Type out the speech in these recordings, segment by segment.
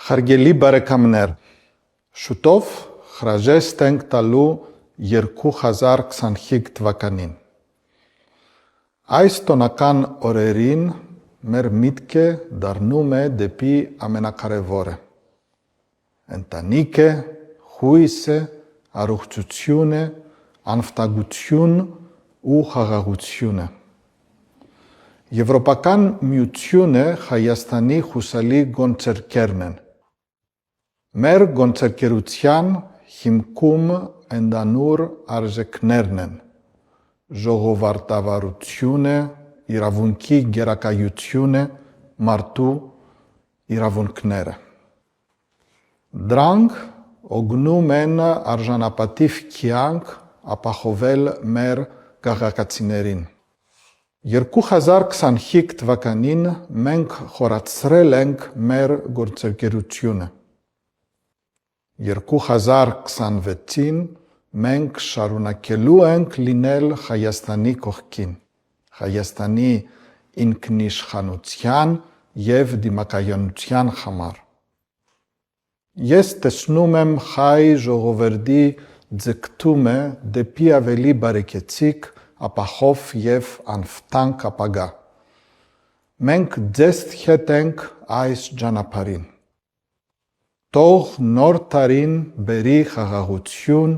Հարգելի բարեկամներ, շուտով հրաժեշտ ենք տալու 2025 թվականին։ Այս տոնական օրերին մեր միտքը դառնում է դեպի ամենակարևորը։ Ընտանիքը, հույսը, առողջությունը, անվտանգություն ու խաղաղությունը։ Եվրոպական միությունը Հայաստանի հուսալի գործընկերն են։ Մեր գործընկերության հիմքում ընդհանուր արժեքներն են՝ ժողովրդավարությունը, իրավունքի գերակայությունը, մարդու իրավունքները։ Դրանք օգնում են արժանապատիվ կյանք ապահովել մեր քաղաքացիներին։ 2025 թվականին մենք խորացրել ենք մեր գործընկերությունը։ 2026-ին մենք շարունակելու ենք լինել Հայաստանի կողքին, Հայաստանի ինքնիշխանության և դիմակայունության համար։ Ես տեսնում եմ հայ ժողովրդի ձգտումը դեպի ավելի բարեկեցիկ, ապահով և անվտանգ ապագա։ Մենք ձեզ հետ ենք այս ճանապարհին։ Թող նոր տարին բերի խաղաղություն,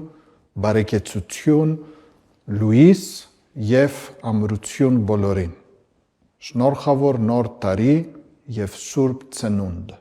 բարեկեցություն, լույս և ամրություն բոլորին։ Շնորհավոր նոր տարի և Սուրբ Ծնունդ։